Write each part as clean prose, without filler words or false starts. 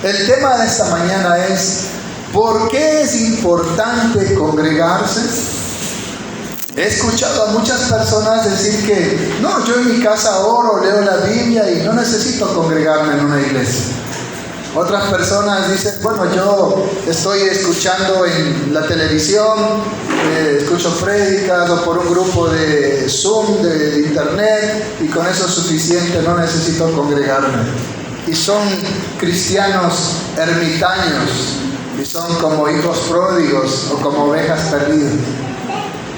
El tema de esta mañana es: ¿por qué es importante congregarse? He escuchado a muchas personas decir que no, yo en mi casa oro, leo la Biblia y no necesito congregarme en una iglesia. Otras personas dicen, bueno, yo estoy escuchando en la televisión, escucho prédicas o por un grupo de Zoom, de internet, y con eso es suficiente, no necesito congregarme. Y son cristianos ermitaños, y son como hijos pródigos o como ovejas perdidas.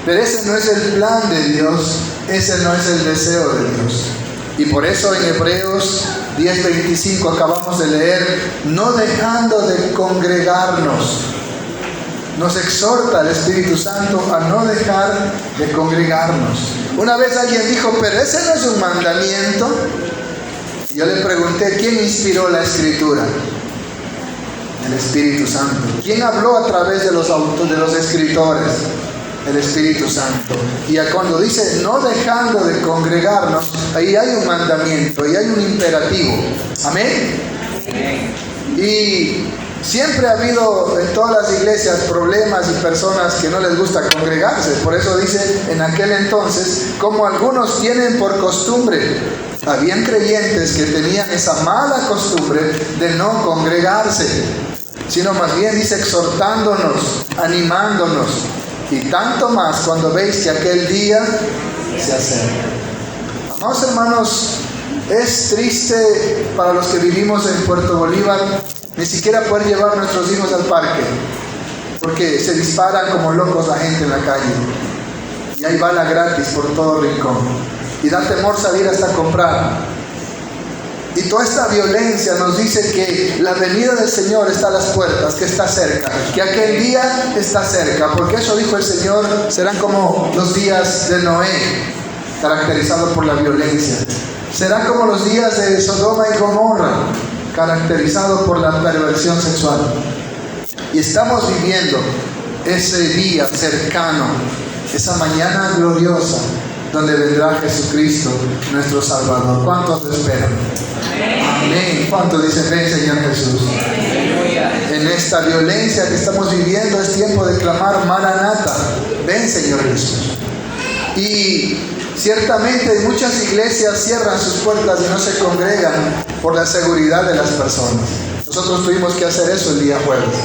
Pero ese no es el plan de Dios, ese no es el deseo de Dios. Y por eso en Hebreos 10:25 acabamos de leer: no dejando de congregarnos. Nos exhorta el Espíritu Santo a no dejar de congregarnos. Una vez alguien dijo, pero ese no es un mandamiento. Y yo le pregunté, ¿quién inspiró la Escritura? El Espíritu Santo. ¿Quién habló a través de los escritores? El Espíritu Santo. Y cuando dice no dejando de congregarnos, ahí hay un mandamiento, ahí hay un imperativo. Amén. Y siempre ha habido en todas las iglesias problemas y personas que no les gusta congregarse. Por eso dice en aquel entonces, como algunos tienen por costumbre. Habían creyentes que tenían esa mala costumbre de no congregarse, sino más bien dice exhortándonos, animándonos. Y tanto más cuando veis que aquel día se acerca. Amados hermanos, es triste para los que vivimos en Puerto Bolívar ni siquiera poder llevar a nuestros hijos al parque, porque se disparan como locos la gente en la calle y hay bala gratis por todo rincón y da temor salir hasta comprar. Y toda esta violencia nos dice que la venida del Señor está a las puertas, que está cerca, que aquel día está cerca, porque eso dijo el Señor, serán como los días de Noé, caracterizados por la violencia. Serán como los días de Sodoma y Gomorra, caracterizados por la perversión sexual. Y estamos viviendo ese día cercano, esa mañana gloriosa, donde vendrá Jesucristo, nuestro Salvador. ¿Cuántos lo esperan? Amén. ¿Cuántos dicen, ven Señor Jesús? En esta violencia que estamos viviendo es tiempo de clamar, Maranata, ven Señor Jesús. Y ciertamente muchas iglesias cierran sus puertas y no se congregan por la seguridad de las personas. Nosotros tuvimos que hacer eso el día jueves.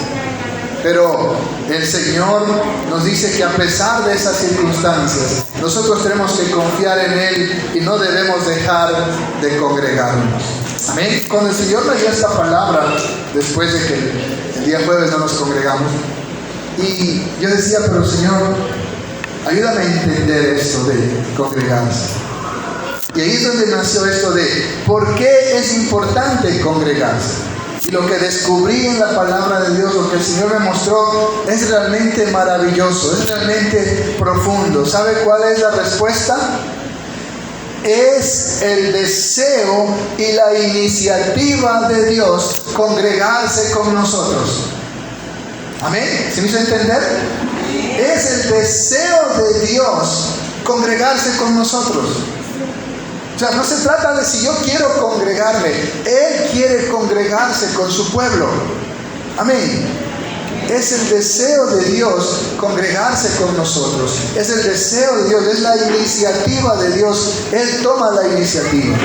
Pero el Señor nos dice que a pesar de esas circunstancias, nosotros tenemos que confiar en Él y no debemos dejar de congregarnos. Amén. Cuando el Señor nos dio esta palabra, después de que el día jueves no nos congregamos, y yo decía, pero Señor, ayúdame a entender esto de congregarse. Y ahí es donde nació esto de ¿por qué es importante congregarse? Y lo que descubrí en la palabra de Dios, lo que el Señor me mostró, es realmente maravilloso, es realmente profundo. ¿Sabe cuál es la respuesta? Es el deseo y la iniciativa de Dios congregarse con nosotros. ¿Amén? ¿Se me hizo entender? Es el deseo de Dios congregarse con nosotros. O sea, no se trata de si yo quiero congregarme. Él quiere congregarse con su pueblo. Amén. Es el deseo de Dios congregarse con nosotros. Es el deseo de Dios, es la iniciativa de Dios. Él toma la iniciativa.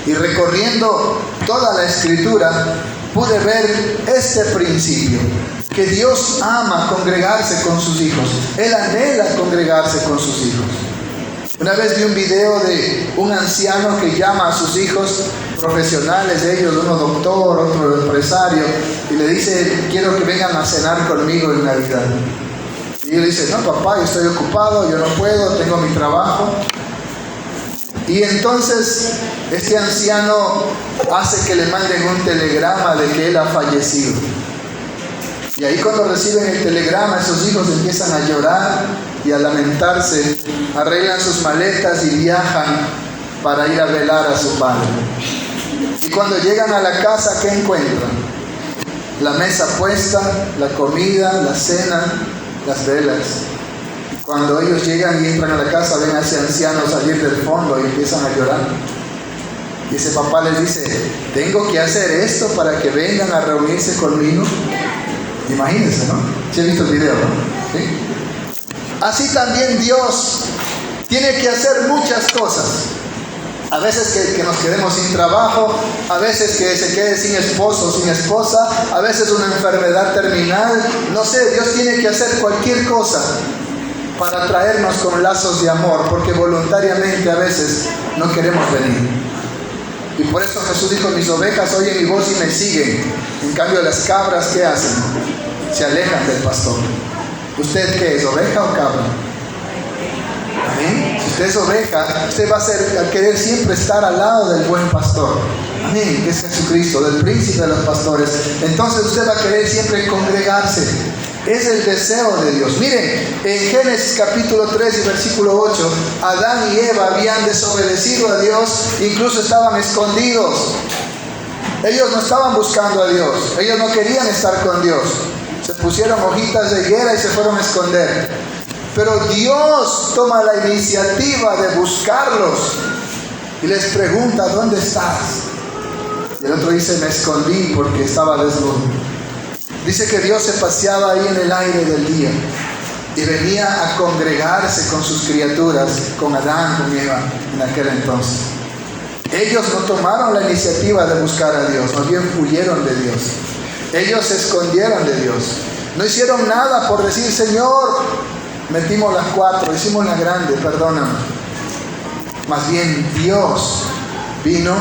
Y recorriendo toda la Escritura, pude ver este principio. Que Dios ama congregarse con sus hijos. Él anhela congregarse con sus hijos. Una vez vi un video de un anciano que llama a sus hijos profesionales de ellos, uno doctor, otro empresario, y le dice, quiero que vengan a cenar conmigo en Navidad. Y él dice, no papá, yo estoy ocupado, yo no puedo, tengo mi trabajo. Y entonces este anciano hace que le manden un telegrama de que él ha fallecido. Y ahí cuando reciben el telegrama, esos hijos empiezan a llorar y a lamentarse, arreglan sus maletas y viajan para ir a velar a su padre. Y cuando llegan a la casa, ¿qué encuentran? La mesa puesta, la comida, la cena, las velas. Y cuando ellos llegan y entran a la casa, ven a ese anciano salir del fondo y empiezan a llorar. Y ese papá les dice, tengo que hacer esto para que vengan a reunirse conmigo. Imagínense, ¿no? ¿Sí han visto el video, no? ¿Sí? Así también Dios tiene que hacer muchas cosas. A veces que nos quedemos sin trabajo, a veces que se quede sin esposo o sin esposa, a veces una enfermedad terminal. No sé, Dios tiene que hacer cualquier cosa para traernos con lazos de amor, porque voluntariamente a veces no queremos venir. Y por eso Jesús dijo, mis ovejas oyen mi voz y me siguen. En cambio las cabras, ¿qué hacen? Se alejan del pastor. ¿Usted qué es, oveja o cabra? Amén. Si usted es oveja, usted va a querer siempre estar al lado del buen pastor. Amén. Que es Jesucristo, del príncipe de los pastores. Entonces usted va a querer siempre congregarse. Es el deseo de Dios. Miren, en Génesis capítulo 3 y versículo 8, Adán y Eva habían desobedecido a Dios, incluso estaban escondidos. Ellos no estaban buscando a Dios, ellos no querían estar con Dios. Se pusieron hojitas de higuera y se fueron a esconder. Pero Dios toma la iniciativa de buscarlos y les pregunta, ¿dónde estás? Y el otro dice, me escondí porque estaba desnudo. Dice que Dios se paseaba ahí en el aire del día y venía a congregarse con sus criaturas, con Adán, con Eva en aquel entonces. Ellos no tomaron la iniciativa de buscar a Dios, más bien huyeron de Dios. Ellos se escondieron de Dios. No hicieron nada por decir, Señor, metimos las 4, hicimos la grande, perdóname. Más bien Dios vino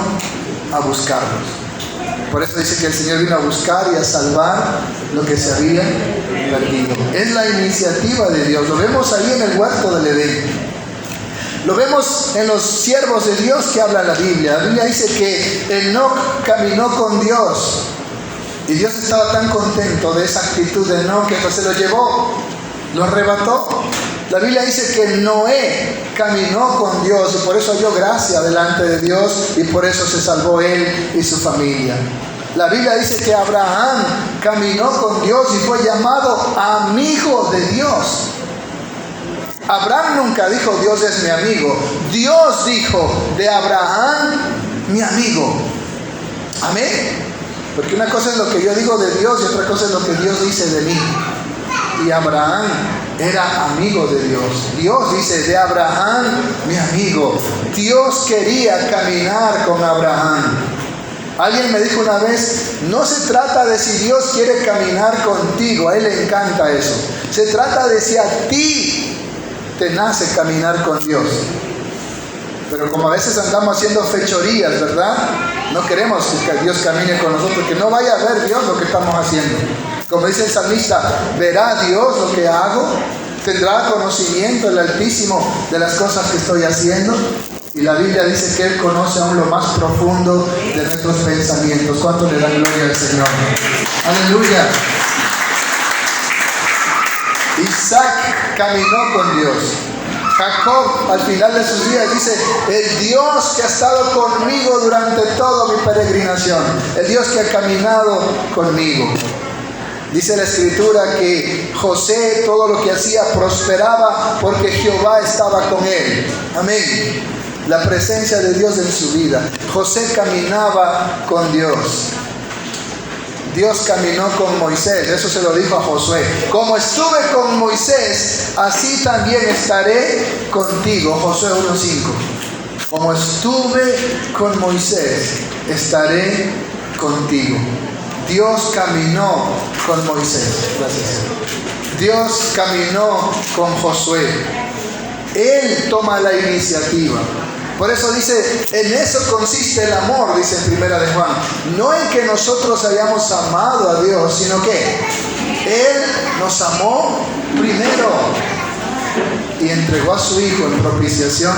a buscarlos. Por eso dice que el Señor vino a buscar y a salvar lo que se había perdido. Es la iniciativa de Dios. Lo vemos ahí en el huerto del Edén. Lo vemos en los siervos de Dios que habla la Biblia. La Biblia dice que Enoc caminó con Dios. Y Dios estaba tan contento de esa actitud de Enoc que se lo llevó, lo arrebató. La Biblia dice que Noé caminó con Dios y por eso halló gracia delante de Dios y por eso se salvó él y su familia. La Biblia dice que Abraham caminó con Dios y fue llamado amigo de Dios. Abraham nunca dijo, Dios es mi amigo. Dios dijo de Abraham, mi amigo. Amén. Porque una cosa es lo que yo digo de Dios y otra cosa es lo que Dios dice de mí. Y Abraham era amigo de Dios. Dios dice de Abraham, mi amigo. Dios quería caminar con Abraham. Alguien me dijo una vez, no se trata de si Dios quiere caminar contigo, a Él le encanta eso. Se trata de si a ti te nace caminar con Dios. Pero como a veces andamos haciendo fechorías, ¿verdad? No queremos que Dios camine con nosotros, que no vaya a ver Dios lo que estamos haciendo. Como dice el salmista, ¿verá Dios lo que hago? ¿Tendrá conocimiento el Altísimo de las cosas que estoy haciendo? Y la Biblia dice que Él conoce aún lo más profundo de nuestros pensamientos. ¿Cuánto le da gloria al Señor? ¡Aleluya! Isaac caminó con Dios. Jacob al final de sus días dice, el Dios que ha estado conmigo durante toda mi peregrinación, el Dios que ha caminado conmigo. Dice la Escritura que José todo lo que hacía prosperaba porque Jehová estaba con él. Amén. La presencia de Dios en su vida. José caminaba con Dios. Dios caminó con Moisés, eso se lo dijo a Josué. Como estuve con Moisés, así también estaré contigo. Josué 1:5. Como estuve con Moisés, estaré contigo. Dios caminó con Moisés. Gracias. Dios caminó con Josué. Él toma la iniciativa. Por eso dice, en eso consiste el amor, dice en Primera de Juan. No en que nosotros hayamos amado a Dios, sino que Él nos amó primero y entregó a su Hijo en propiciación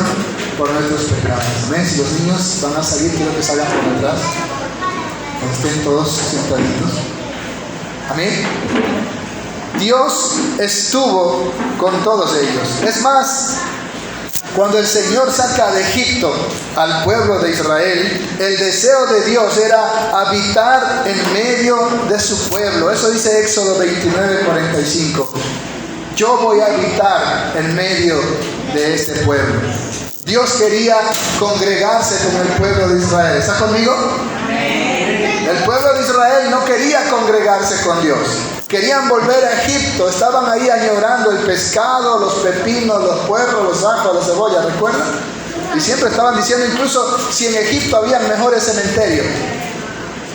por nuestros pecados. Amén. Si los niños van a salir, quiero que salgan por detrás. Estén todos sentaditos. Amén. Dios estuvo con todos ellos. Es más, cuando el Señor saca de Egipto al pueblo de Israel, el deseo de Dios era habitar en medio de su pueblo. Eso dice Éxodo 29:45. Yo voy a habitar en medio de este pueblo. Dios quería congregarse con el pueblo de Israel. ¿Está conmigo? El pueblo de Israel no quería congregarse con Dios. Querían volver a Egipto. Estaban ahí añorando el pescado, los pepinos, los puerros, los ajos, las cebollas. ¿Recuerdan? Y siempre estaban diciendo, incluso si en Egipto había mejores cementerios.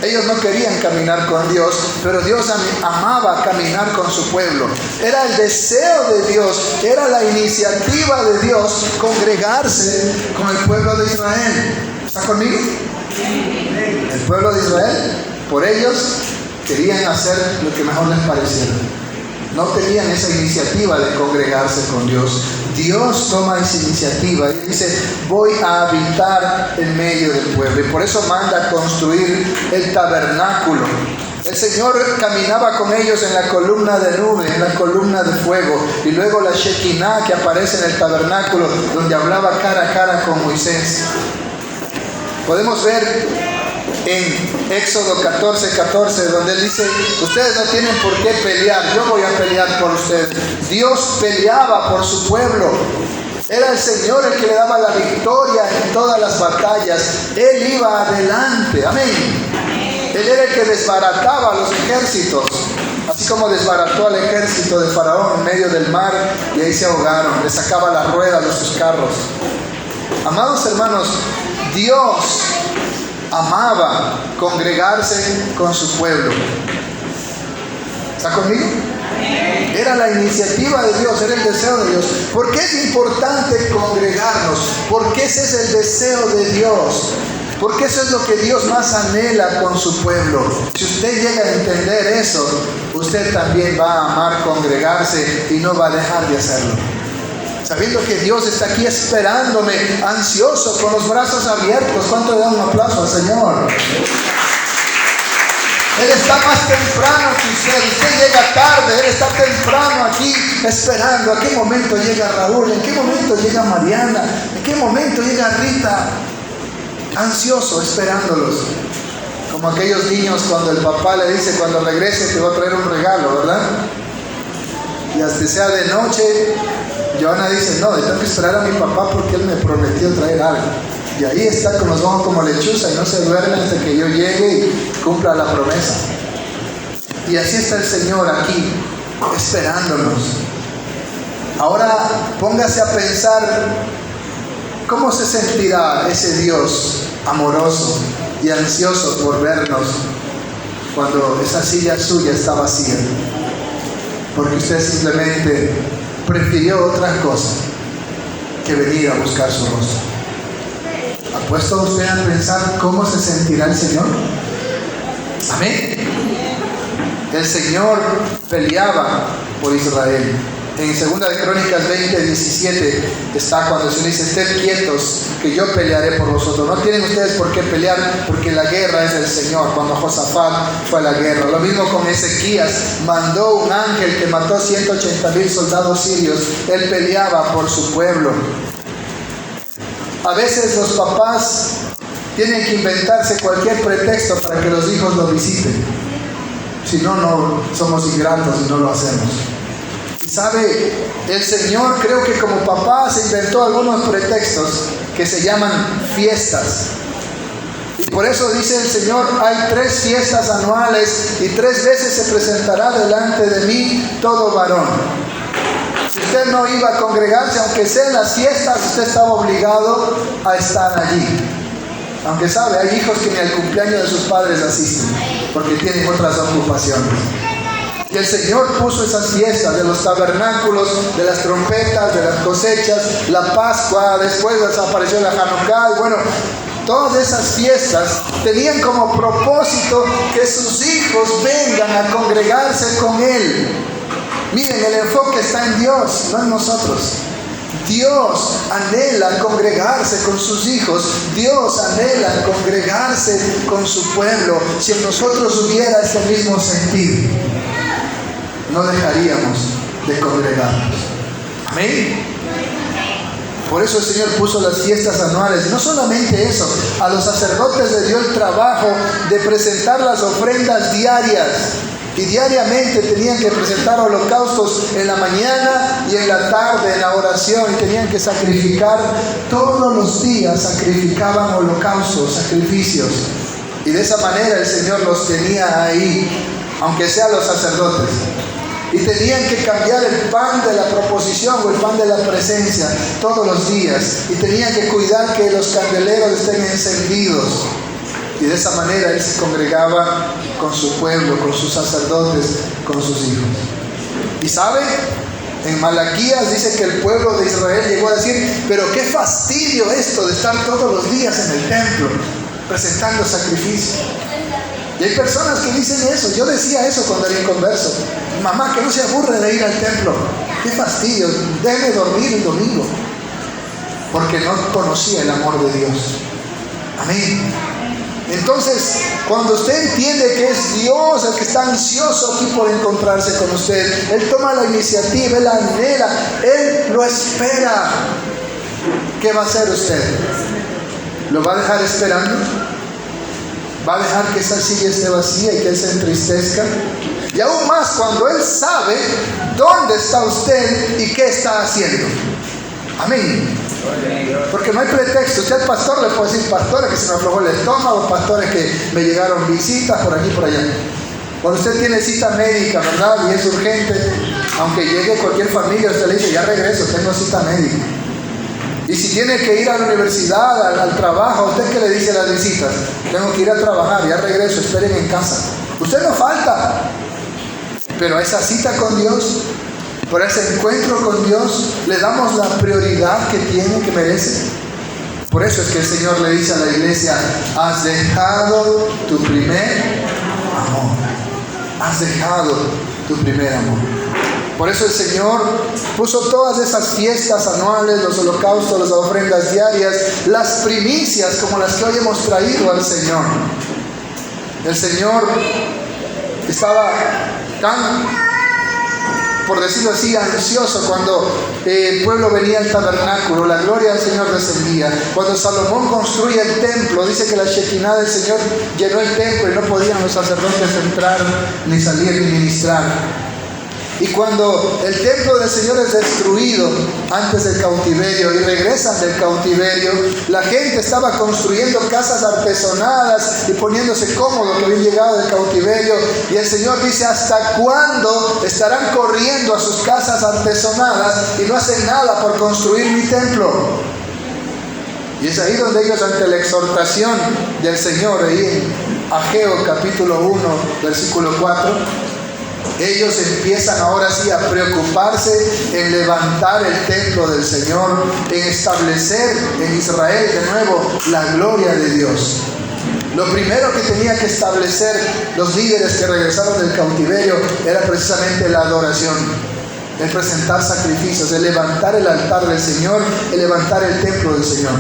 Ellos no querían caminar con Dios, pero Dios amaba caminar con su pueblo. Era el deseo de Dios, era la iniciativa de Dios congregarse con el pueblo de Israel. ¿Está conmigo? El pueblo de Israel, por ellos, querían hacer lo que mejor les pareciera. No tenían esa iniciativa de congregarse con Dios. Dios toma esa iniciativa y dice, voy a habitar en medio del pueblo. Y por eso manda a construir el tabernáculo. El Señor caminaba con ellos en la columna de nube, en la columna de fuego. Y luego la Shekinah que aparece en el tabernáculo, donde hablaba cara a cara con Moisés. Podemos ver en Éxodo 14:14, donde él dice, ustedes no tienen por qué pelear, yo voy a pelear por ustedes. Dios peleaba por su pueblo. Era el Señor el que le daba la victoria en todas las batallas. Él iba adelante, amén. Él era el que desbarataba a los ejércitos, así como desbarató al ejército de Faraón en medio del mar, y ahí se ahogaron, le sacaba las ruedas de sus carros. Amados hermanos, Dios amaba congregarse con su pueblo. ¿Está conmigo? Era la iniciativa de Dios, era el deseo de Dios. ¿Por qué es importante congregarnos? Porque ese es el deseo de Dios. Porque eso es lo que Dios más anhela con su pueblo. Si usted llega a entender eso, usted también va a amar congregarse y no va a dejar de hacerlo. Sabiendo que Dios está aquí esperándome, ansioso, con los brazos abiertos. ¿Cuánto le dan un aplauso al Señor? Él está más temprano que usted. Usted llega tarde, Él está temprano aquí esperando. ¿A qué momento llega Raúl? ¿En qué momento llega Mariana? ¿En qué momento llega Rita? Ansioso, esperándolos. Como aquellos niños cuando el papá le dice, cuando regrese te voy a traer un regalo, ¿verdad? Y hasta sea de noche, Joana dice, no, tengo que esperar a mi papá porque él me prometió traer algo. Y ahí está con los ojos como lechuza y no se duerme hasta que yo llegue y cumpla la promesa. Y así está el Señor aquí, esperándonos. Ahora póngase a pensar cómo se sentirá ese Dios amoroso y ansioso por vernos cuando esa silla suya está vacía. Porque usted simplemente prefirió otra cosa que venir a buscar su rostro. ¿Ha puesto usted a pensar cómo se sentirá el Señor? Amén. El Señor peleaba por Israel. En 2 de Crónicas 20:17 está cuando se dice, estén quietos, que yo pelearé por vosotros. No tienen ustedes por qué pelear, porque la guerra es del Señor. Cuando Josafat fue a la guerra. Lo mismo con Ezequías, mandó un ángel que mató 180,000 soldados sirios. Él peleaba por su pueblo. A veces los papás tienen que inventarse cualquier pretexto para que los hijos lo visiten. Si no, no somos ingratos y no lo hacemos. ¿Sabe? El Señor, creo que como papá, se inventó algunos pretextos que se llaman fiestas. Y por eso dice el Señor, hay 3 fiestas anuales y 3 veces se presentará delante de mí todo varón. Si usted no iba a congregarse, aunque sea en las fiestas, usted estaba obligado a estar allí. Aunque sabe, hay hijos que ni al cumpleaños de sus padres asisten, porque tienen otras ocupaciones. Y el Señor puso esas fiestas de los tabernáculos, de las trompetas, de las cosechas, la Pascua, después desapareció la Hanukkah, y bueno, todas esas fiestas tenían como propósito que sus hijos vengan a congregarse con Él. Miren, el enfoque está en Dios, no en nosotros. Dios anhela congregarse con sus hijos. Dios anhela congregarse con su pueblo. Si en nosotros hubiera ese mismo sentir, no dejaríamos de congregarnos. Amén. Por eso el Señor puso las fiestas anuales. Y no solamente eso, a los sacerdotes les dio el trabajo de presentar las ofrendas diarias. Y diariamente tenían que presentar holocaustos en la mañana y en la tarde en la oración. Y tenían que sacrificar todos los días, sacrificaban holocaustos, sacrificios. Y de esa manera el Señor los tenía ahí, aunque sean los sacerdotes. Y tenían que cambiar el pan de la proposición o el pan de la presencia todos los días. Y tenían que cuidar que los candeleros estén encendidos. Y de esa manera Él se congregaba con su pueblo, con sus sacerdotes, con sus hijos. Y ¿sabe? En Malaquías dice que el pueblo de Israel llegó a decir: pero qué fastidio esto de estar todos los días en el templo presentando sacrificios. Y hay personas que dicen eso. Yo decía eso cuando era inconverso: mamá, que no se aburre de ir al templo, qué fastidio, déjeme dormir el domingo. Porque no conocía el amor de Dios. Amén. Entonces, cuando usted entiende que es Dios el que está ansioso aquí por encontrarse con usted, Él toma la iniciativa, Él anhela, Él lo espera. ¿Qué va a hacer usted? ¿Lo va a dejar esperando? ¿Va a dejar que esa silla esté vacía y que Él se entristezca? Y aún más cuando Él sabe dónde está usted y qué está haciendo. Amén. Porque no hay pretexto. Usted al pastor le puede decir: pastores, que se me aflojó el estómago, pastores, que me llegaron visitas por aquí y por allá. Cuando usted tiene cita médica, ¿verdad? Y es urgente, aunque llegue cualquier familia, usted le dice: ya regreso, tengo cita médica. Y si tiene que ir a la universidad, al trabajo, ¿usted qué le dice a las visitas? Tengo que ir a trabajar, ya regreso, esperen en casa. Usted no falta. Pero a esa cita con Dios, por ese encuentro con Dios, le damos la prioridad que tiene, que merece. Por eso es que el Señor le dice a la iglesia: has dejado tu primer amor. Has dejado tu primer amor. Por eso el Señor puso todas esas fiestas anuales, los holocaustos, las ofrendas diarias, las primicias como las que hoy hemos traído al Señor. El Señor estaba tan, por decirlo así, ansioso cuando el pueblo venía al tabernáculo, la gloria del Señor descendía. Cuando Salomón construye el templo, dice que la Shekinah del Señor llenó el templo y no podían los sacerdotes entrar, ni salir, ni ministrar. Y cuando el templo del Señor es destruido antes del cautiverio y regresan del cautiverio, la gente estaba construyendo casas artesonadas y poniéndose cómodo que habían llegado del cautiverio. Y el Señor dice: ¿hasta cuándo estarán corriendo a sus casas artesonadas y no hacen nada por construir mi templo? Y es ahí donde ellos, ante la exhortación del Señor, ahí en Ageo capítulo 1, versículo 4, ellos empiezan ahora sí a preocuparse en levantar el templo del Señor, en establecer en Israel de nuevo la gloria de Dios. Lo primero que tenía que establecer los líderes que regresaron del cautiverio era precisamente la adoración, el presentar sacrificios, el levantar el altar del Señor, el levantar el templo del Señor.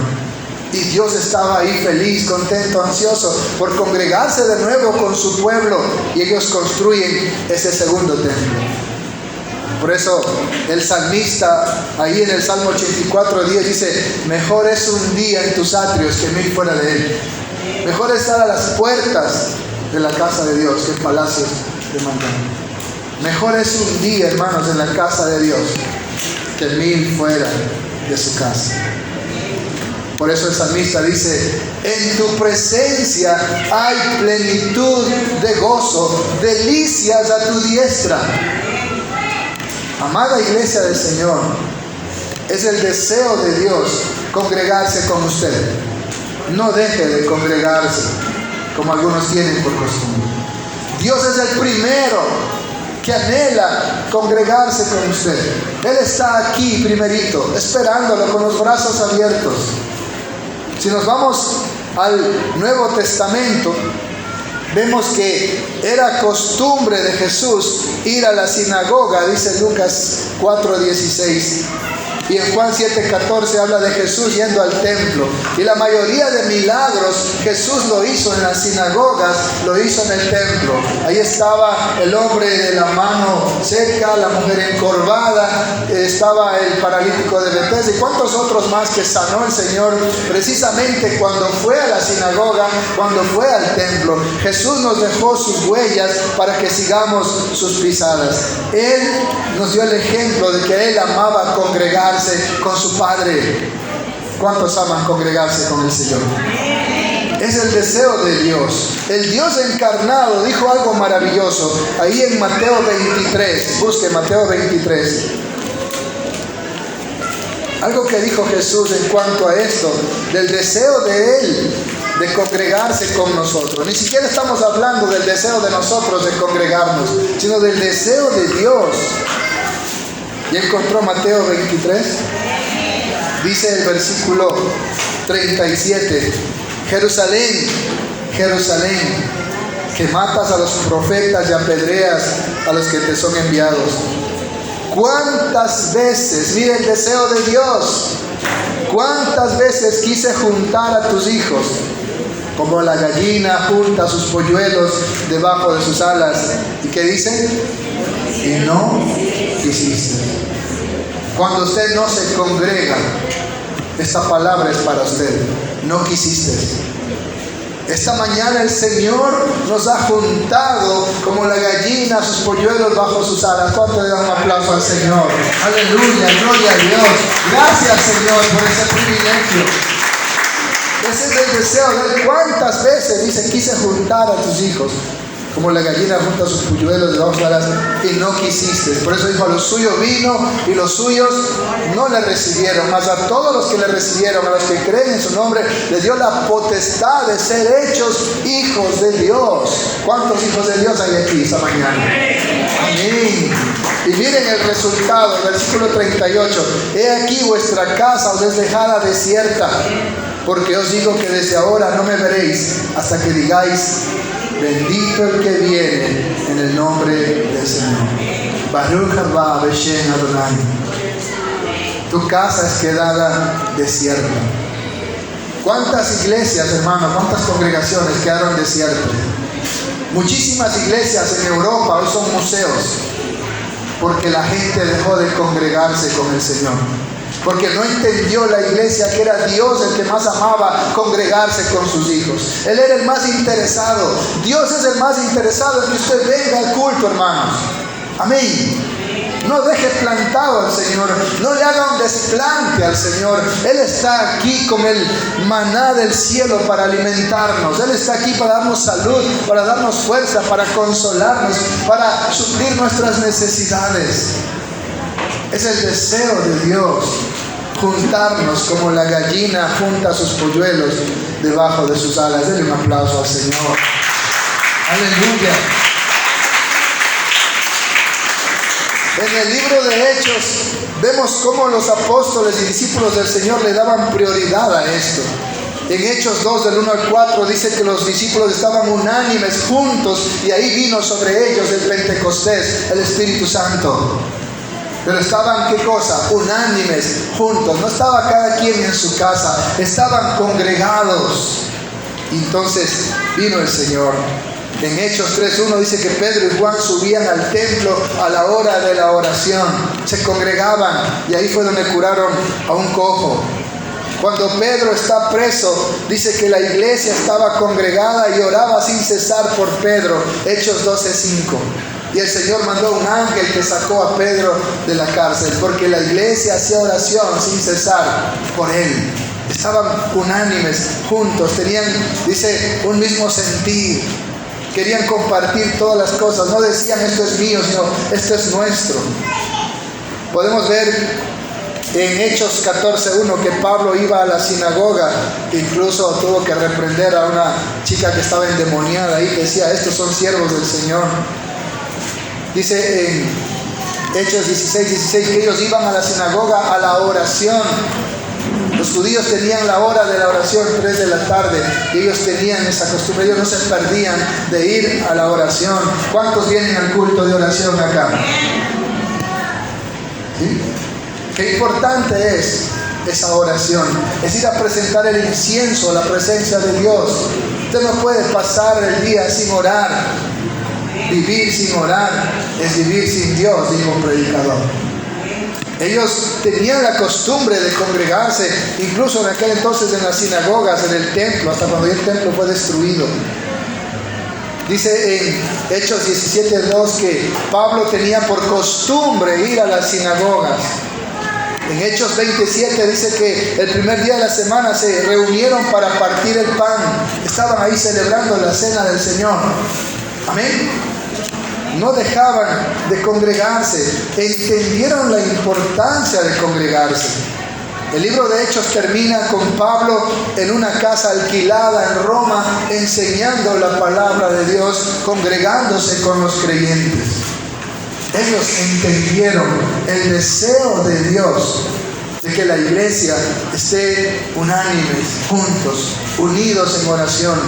Y Dios estaba ahí feliz, contento, ansioso por congregarse de nuevo con su pueblo. Y ellos construyen ese segundo templo. Por eso el salmista, ahí en el Salmo 84:10 dice: mejor es un día en tus atrios que 1000 fuera de él. Mejor estar a las puertas de la casa de Dios que en palacios de maldad. Mejor es un día, hermanos, en la casa de Dios que 1000 fuera de su casa. Por eso el salmista dice: en tu presencia hay plenitud de gozo, delicias a tu diestra. Amada iglesia del Señor, es el deseo de Dios congregarse con usted. No deje de congregarse como algunos tienen por costumbre. Dios es el primero que anhela congregarse con usted. Él está aquí primerito, esperándolo con los brazos abiertos. Si nos vamos al Nuevo Testamento, vemos que era costumbre de Jesús ir a la sinagoga, dice Lucas 4:16. Y en Juan 7:14 habla de Jesús yendo al templo. Y la mayoría de milagros Jesús lo hizo en las sinagogas, lo hizo en el templo. Ahí estaba el hombre de la mano seca, la mujer encorvada, estaba el paralítico de Betesda y cuántos otros más que sanó el Señor precisamente cuando fue a la sinagoga, cuando fue al templo. Jesús nos dejó sus huellas para que sigamos sus pisadas. Él nos dio el ejemplo de que Él amaba congregarse con su Padre. ¿Cuántos aman congregarse con el Señor? Es el deseo de Dios. El Dios encarnado dijo algo maravilloso ahí en Mateo 23. Busque Mateo 23. Algo que dijo Jesús en cuanto a esto, del deseo de Él de congregarse con nosotros. Ni siquiera estamos hablando del deseo de nosotros de congregarnos, sino del deseo de Dios. ¿Ya encontró Mateo 23? Dice el versículo 37: Jerusalén, Jerusalén, que matas a los profetas y apedreas a los que te son enviados. ¿Cuántas veces, mire el deseo de Dios, cuántas veces quise juntar a tus hijos, como la gallina junta sus polluelos debajo de sus alas? ¿Y qué dice? Y no quisiste. Cuando usted no se congrega, esta palabra es para usted. No quisiste. Esta mañana el Señor nos ha juntado como la gallina sus polluelos bajo sus alas. ¿Cuánto le dan un aplauso al Señor? Aleluya, gloria a Dios. Gracias, Señor, por ese privilegio. Ese es el deseo de Él. ¿Cuántas veces dice quise juntar a tus hijos? Como la gallina junta sus polluelos debajo de sus alas, y no quisiste. Por eso dijo: a los suyos vino y los suyos no le recibieron. Mas a todos los que le recibieron, a los que creen en su nombre, les dio la potestad de ser hechos hijos de Dios. ¿Cuántos hijos de Dios hay aquí esta mañana? Amén. Y miren el resultado, versículo 38. He aquí vuestra casa os es dejada desierta, porque os digo que desde ahora no me veréis hasta que digáis: bendito el que viene en el nombre del Señor. Baruch haba Beshem Adonai. Tu casa es quedada desierta. ¿Cuántas iglesias, hermanos, cuántas congregaciones quedaron desiertas? Muchísimas iglesias en Europa hoy son museos, porque la gente dejó de congregarse con el Señor. Porque no entendió la iglesia que era Dios el que más amaba congregarse con sus hijos. Él era el más interesado. Dios es el más interesado en que usted venga al culto, hermanos. Amén. No deje plantado al Señor. No le haga un desplante al Señor. Él está aquí con el maná del cielo para alimentarnos. Él está aquí para darnos salud, para darnos fuerza, para consolarnos, para suplir nuestras necesidades. Es el deseo de Dios juntarnos como la gallina junta sus polluelos debajo de sus alas. Denle un aplauso al Señor. Aleluya. En el libro de Hechos vemos cómo los apóstoles y discípulos del Señor le daban prioridad a esto. En Hechos 2 del 1 al 4 dice que los discípulos estaban unánimes juntos y ahí vino sobre ellos el Pentecostés, el Espíritu Santo. Pero estaban, ¿qué cosa? Unánimes, juntos. No estaba cada quien en su casa, estaban congregados. Y entonces vino el Señor. En Hechos 3:1 dice que Pedro y Juan subían al templo a la hora de la oración. Se congregaban y ahí fue donde curaron a un cojo. Cuando Pedro está preso, dice que la iglesia estaba congregada y oraba sin cesar por Pedro. Hechos 12:5. Y el Señor mandó un ángel que sacó a Pedro de la cárcel, porque la iglesia hacía oración sin cesar por él. Estaban unánimes, juntos, tenían, dice, un mismo sentir. Querían compartir todas las cosas. No decían esto es mío, sino esto es nuestro. Podemos ver en Hechos 14:1 que Pablo iba a la sinagoga, incluso tuvo que reprender a una chica que estaba endemoniada y que decía: estos son siervos del Señor. Dice en Hechos 16:16 que ellos iban a la sinagoga a la oración. Los judíos tenían la hora de la oración 3 de la tarde y ellos tenían esa costumbre. Ellos no se perdían de ir a la oración. ¿Cuántos vienen al culto de oración acá? ¿Sí? Qué importante es esa oración. Es ir a presentar el incienso a la presencia de Dios. Usted no puede pasar el día sin orar. Vivir sin orar es vivir sin Dios, dijo un predicador. Ellos tenían la costumbre de congregarse, incluso en aquel entonces en las sinagogas, en el templo, hasta cuando el templo fue destruido. Dice en Hechos 17:2 que Pablo tenía por costumbre ir a las sinagogas. En Hechos 27 dice que el primer día de la semana se reunieron para partir el pan. Estaban ahí celebrando la cena del Señor. Amén. No dejaban de congregarse, entendieron la importancia de congregarse. El libro de Hechos termina con Pablo en una casa alquilada en Roma, enseñando la palabra de Dios, congregándose con los creyentes. Ellos entendieron el deseo de Dios de que la iglesia esté unánimes, juntos, unidos en oración.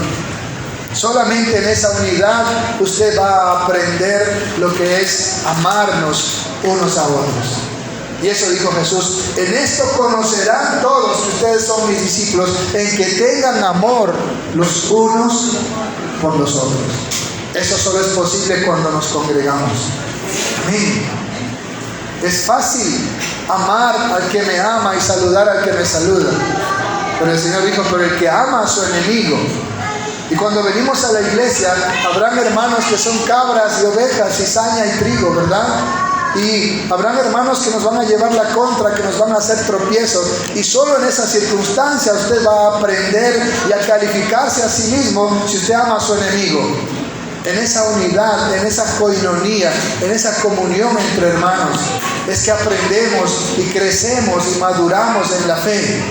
Solamente en esa unidad usted va a aprender lo que es amarnos unos a otros. Y eso dijo Jesús: en esto conocerán todos que ustedes son mis discípulos, en que tengan amor los unos por los otros. Eso solo es posible cuando nos congregamos. Amén. Es fácil amar al que me ama y saludar al que me saluda. Pero el Señor dijo: pero el que ama a su enemigo. Y cuando venimos a la iglesia, habrán hermanos que son cabras y ovejas, cizaña y trigo, ¿verdad? Y habrán hermanos que nos van a llevar la contra, que nos van a hacer tropiezos. Y solo en esa circunstancia usted va a aprender y a calificarse a sí mismo si usted ama a su enemigo. En esa unidad, en esa coinonía, en esa comunión entre hermanos, es que aprendemos y crecemos y maduramos en la fe.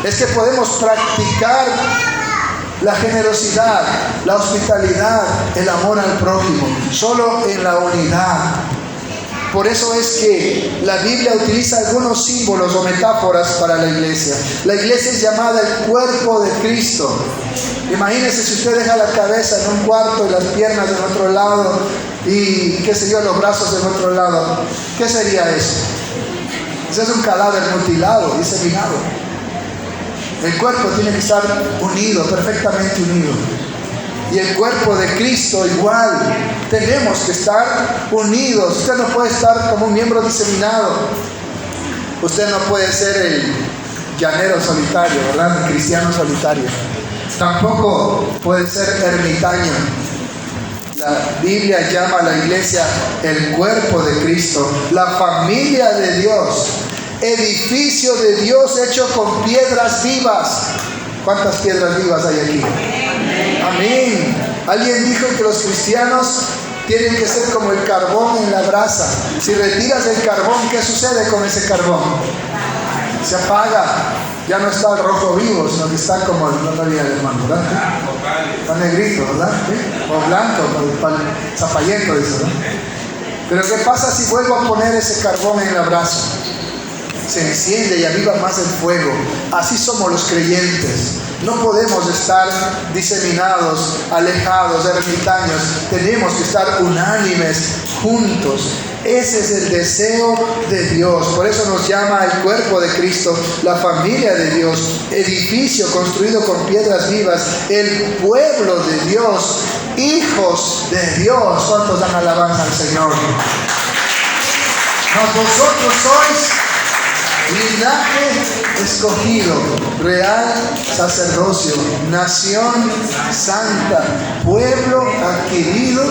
Es que podemos practicar la generosidad, la hospitalidad, el amor al prójimo, solo en la unidad. Por eso es que la Biblia utiliza algunos símbolos o metáforas para la iglesia. La iglesia es llamada el cuerpo de Cristo. Imagínese si usted deja la cabeza en un cuarto y las piernas en otro lado y, qué sé yo, los brazos en otro lado. ¿Qué sería eso? Ese es un cadáver mutilado, diseminado. El cuerpo tiene que estar unido, perfectamente unido. Y el cuerpo de Cristo igual. Tenemos que estar unidos. Usted no puede estar como un miembro diseminado. Usted no puede ser el llanero solitario, ¿verdad? El cristiano solitario. Tampoco puede ser ermitaño. La Biblia llama a la iglesia el cuerpo de Cristo, la familia de Dios, edificio de Dios hecho con piedras vivas. ¿Cuántas piedras vivas hay aquí? Amén. Alguien dijo que los cristianos tienen que ser como el carbón en la brasa. Si retiras el carbón, ¿qué sucede con ese carbón? Se apaga. Ya no está el rojo vivo, sino que está como no había el hermano, ¿verdad? Está negrito, ¿verdad? O blanco, zapallento, dice, ¿verdad? Pero ¿qué pasa si vuelvo a poner ese carbón en la brasa? Se enciende y aviva más el fuego. Así somos los creyentes. No podemos estar diseminados, alejados, ermitaños. Tenemos que estar unánimes, juntos. Ese es el deseo de Dios. Por eso nos llama el cuerpo de Cristo, la familia de Dios, edificio construido con piedras vivas, el pueblo de Dios, hijos de Dios. ¿Cuántos dan alabanza al Señor? Vosotros sois linaje escogido, real sacerdocio, nación santa, pueblo adquirido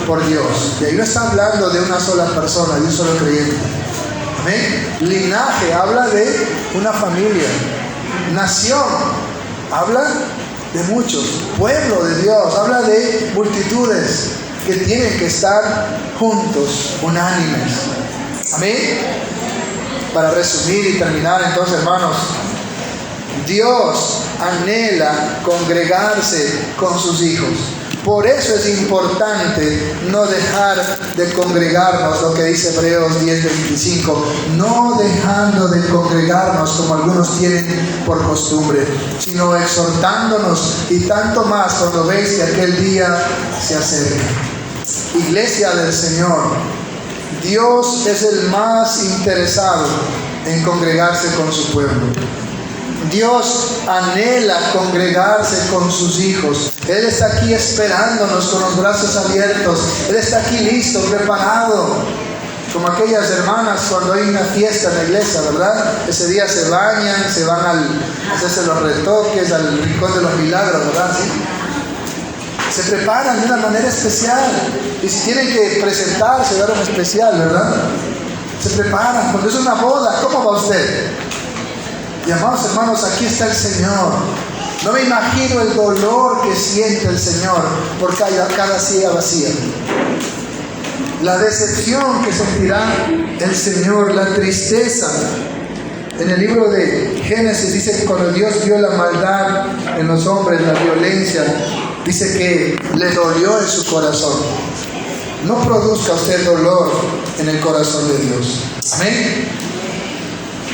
por Dios. Y ahí no está hablando de una sola persona, de un solo creyente. ¿Amén? Linaje habla de una familia. Nación habla de muchos. Pueblo de Dios habla de multitudes que tienen que estar juntos, unánimes. Amén. Para resumir y terminar, entonces, hermanos, Dios anhela congregarse con sus hijos. Por eso es importante no dejar de congregarnos, lo que dice Hebreos 10:25, no dejando de congregarnos como algunos tienen por costumbre, sino exhortándonos, y tanto más cuando veis que aquel día se acerca. Iglesia del Señor, Dios es el más interesado en congregarse con su pueblo. Dios anhela congregarse con sus hijos. Él está aquí esperándonos con los brazos abiertos. Él está aquí listo, preparado. Como aquellas hermanas cuando hay una fiesta en la iglesia, ¿verdad? Ese día se bañan, se van a hacerse los retoques, al rincón de los milagros, ¿verdad? ¿Sí? Se preparan de una manera especial. Y si tienen que presentarse de forma especial, ¿verdad? Se preparan. Cuando es una boda, ¿cómo va usted? Y amados hermanos, aquí está el Señor. No me imagino el dolor que siente el Señor por cada silla vacía. La decepción que sentirá el Señor, la tristeza. En el libro de Génesis dice que cuando Dios vio la maldad en los hombres, la violencia, dice que le dolió en su corazón. No produzca usted dolor en el corazón de Dios. Amén.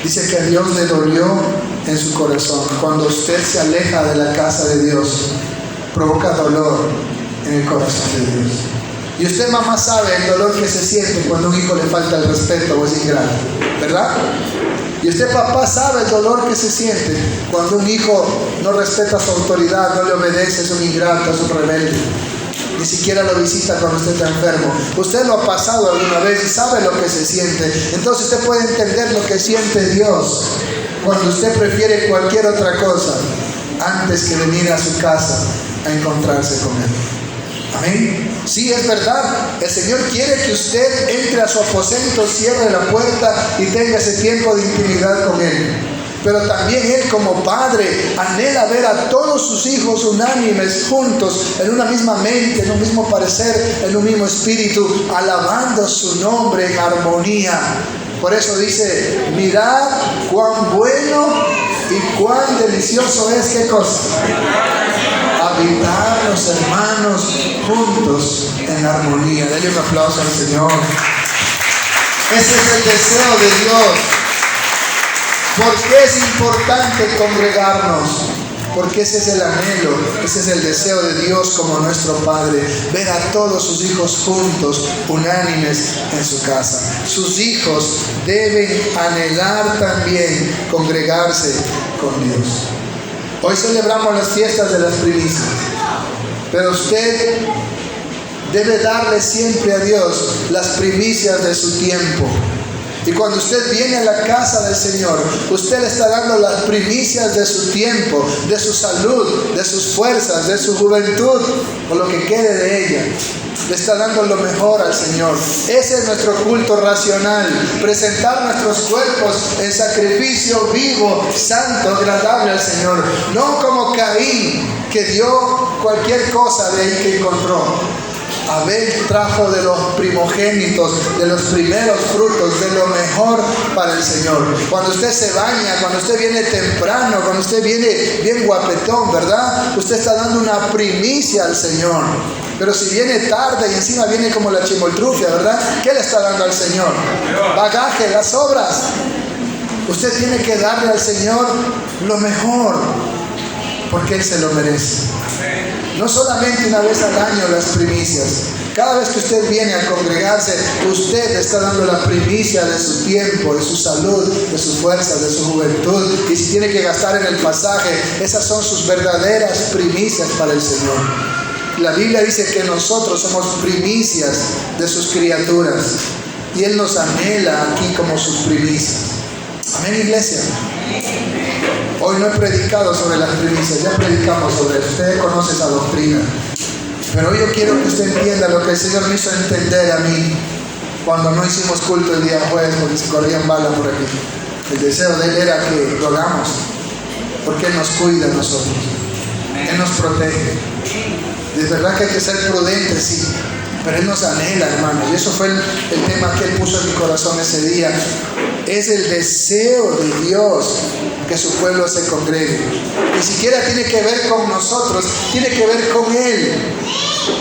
Dice que a Dios le dolió en su corazón. Cuando usted se aleja de la casa de Dios, provoca dolor en el corazón de Dios. Y usted, mamá, sabe el dolor que se siente cuando a un hijo le falta el respeto o es ingrato, ¿verdad? Y usted, papá, sabe el dolor que se siente cuando un hijo no respeta su autoridad, no le obedece, es un ingrato, es un rebelde. Ni siquiera lo visita cuando usted está enfermo. Usted lo ha pasado alguna vez y sabe lo que se siente. Entonces usted puede entender lo que siente Dios cuando usted prefiere cualquier otra cosa antes que venir a su casa a encontrarse con Él. Amén. Sí, es verdad. El Señor quiere que usted entre a su aposento, cierre la puerta y tenga ese tiempo de intimidad con Él. Pero también Él, como Padre, anhela ver a todos sus hijos unánimes, juntos, en una misma mente, en un mismo parecer, en un mismo espíritu, alabando su nombre en armonía. Por eso dice: mirad cuán bueno y cuán delicioso es, ¿qué cosa? Habitar los hermanos juntos en armonía. Denle un aplauso al Señor. Ese es el deseo de Dios. ¿Por qué es importante congregarnos? Porque ese es el anhelo, ese es el deseo de Dios como nuestro Padre, ver a todos sus hijos juntos, unánimes en su casa. Sus hijos deben anhelar también congregarse con Dios. Hoy celebramos las fiestas de las primicias, pero usted debe darle siempre a Dios las primicias de su tiempo. Y cuando usted viene a la casa del Señor, usted le está dando las primicias de su tiempo, de su salud, de sus fuerzas, de su juventud, o lo que quede de ella. Le está dando lo mejor al Señor. Ese es nuestro culto racional. Presentar nuestros cuerpos en sacrificio vivo, santo, agradable al Señor. No como Caín, que dio cualquier cosa de ahí que encontró. Abel trajo de los primogénitos, de los primeros frutos, de lo mejor para el Señor. Cuando usted se baña, cuando usted viene temprano, cuando usted viene bien guapetón, ¿verdad? Usted está dando una primicia al Señor. Pero si viene tarde y encima viene como la chimoltrufia, ¿verdad? ¿Qué le está dando al Señor? Bagaje, las obras. Usted tiene que darle al Señor lo mejor, porque Él se lo merece. No solamente una vez al año las primicias. Cada vez que usted viene a congregarse, usted está dando la primicia de su tiempo, de su salud, de sus fuerzas, de su juventud. Y si tiene que gastar en el pasaje, esas son sus verdaderas primicias para el Señor. La Biblia dice que nosotros somos primicias de sus criaturas. Y Él nos anhela aquí como sus primicias. Amén, iglesia. Hoy no he predicado sobre las primicias, ya predicamos sobre eso. Usted conoce esa doctrina. Pero hoy yo quiero que usted entienda lo que el Señor me hizo entender a mí cuando no hicimos culto el día jueves porque se corrían balas por aquí. El deseo de Él era que lo hagamos, porque Él nos cuida a nosotros. Él nos protege. Es verdad que hay que ser prudentes, sí, pero Él nos anhela, hermanos. Y eso fue el tema que Él puso en mi corazón ese día. Es el deseo de Dios que su pueblo se congregue. Ni siquiera tiene que ver con nosotros, tiene que ver con Él.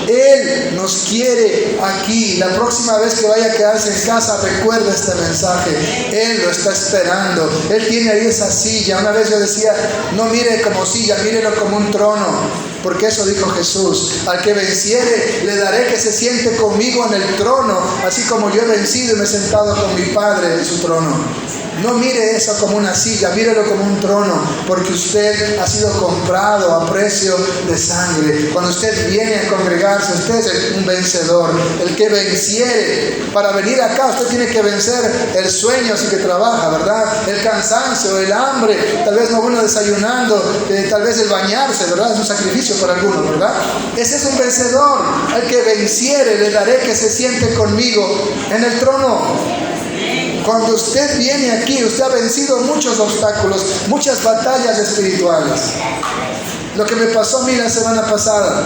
Él nos quiere aquí. La próxima vez que vaya a quedarse en casa, recuerda este mensaje. Él lo está esperando. Él tiene ahí esa silla. Una vez yo decía, no mire como silla, mírelo como un trono. Porque eso dijo Jesús: al que venciere, le daré que se siente conmigo en el trono, así como yo he vencido y me he sentado con mi Padre en su trono. No mire eso como una silla, mírelo como un trono, porque usted ha sido comprado a precio de sangre. Cuando usted viene a congregarse, usted es un vencedor, el que venciere. Para venir acá usted tiene que vencer el sueño, así que trabaja, ¿verdad? El cansancio, el hambre, tal vez no uno desayunando, tal vez el bañarse, ¿verdad? Es un sacrificio para algunos, ¿verdad? Ese es un vencedor. Al que venciere le daré que se siente conmigo en el trono. Cuando usted viene aquí, usted ha vencido muchos obstáculos, muchas batallas espirituales. Lo que me pasó a mí la semana pasada,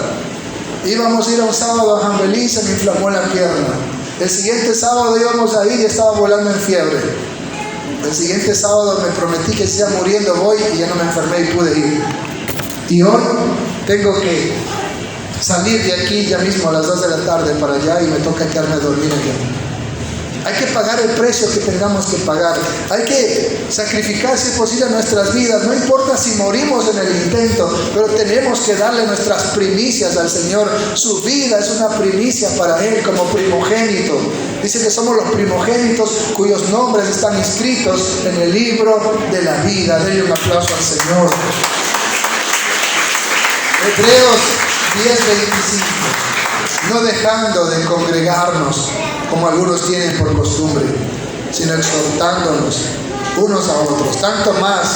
íbamos a ir a un sábado a Jambelí, se me inflamó la pierna. El siguiente sábado íbamos a ir y estaba volando en fiebre. El siguiente sábado me prometí que si iba muriendo voy y ya no me enfermé y pude ir. Y hoy tengo que salir de aquí ya mismo a las 2 de la tarde para allá y me toca quedarme a dormir allá. Hay que pagar el precio que tengamos que pagar. Hay que sacrificar, si es posible, nuestras vidas. No importa si morimos en el intento, pero tenemos que darle nuestras primicias al Señor. Su vida es una primicia para Él como primogénito. Dice que somos los primogénitos cuyos nombres están inscritos en el libro de la vida. Denle un aplauso al Señor. Hebreos 10:25. No dejando de congregarnos como algunos tienen por costumbre, sino exhortándonos unos a otros, tanto más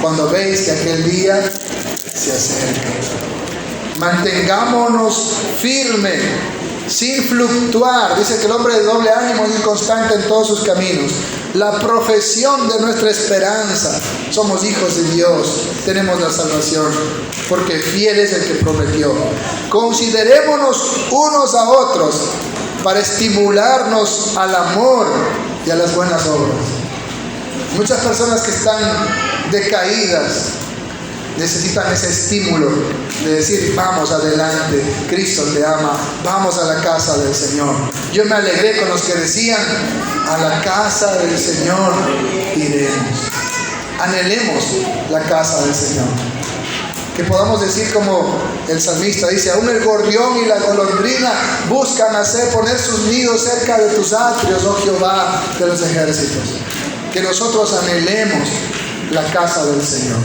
cuando veis que aquel día se acerca. Mantengámonos firmes, sin fluctuar. Dice que el hombre de doble ánimo es inconstante en todos sus caminos. La profesión de nuestra esperanza. Somos hijos de Dios, tenemos la salvación, porque fiel es el que prometió. Considerémonos unos a otros para estimularnos al amor y a las buenas obras. Muchas personas que están decaídas necesitan ese estímulo de decir: vamos adelante, Cristo te ama, vamos a la casa del Señor. Yo me alegré con los que decían: a la casa del Señor iremos. Anhelemos la casa del Señor. Que podamos decir como el salmista dice: aún el gorrión y la golondrina buscan poner sus nidos cerca de tus atrios, oh Jehová de los ejércitos. Que nosotros anhelemos la casa del Señor.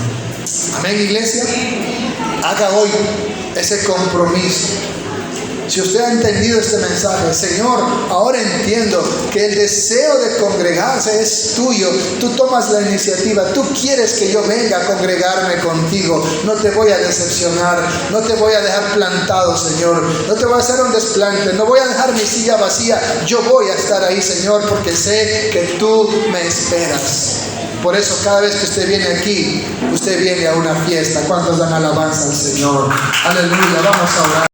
Amén, iglesia. Haga hoy ese compromiso. Si usted ha entendido este mensaje: Señor, ahora entiendo que el deseo de congregarse es tuyo. Tú tomas la iniciativa. Tú quieres que yo venga a congregarme contigo. No te voy a decepcionar. No te voy a dejar plantado, Señor. No te voy a hacer un desplante. No voy a dejar mi silla vacía. Yo voy a estar ahí, Señor, porque sé que tú me esperas. Por eso cada vez que usted viene aquí, usted viene a una fiesta. ¿Cuántos dan alabanza al Señor? Aleluya. Vamos a orar.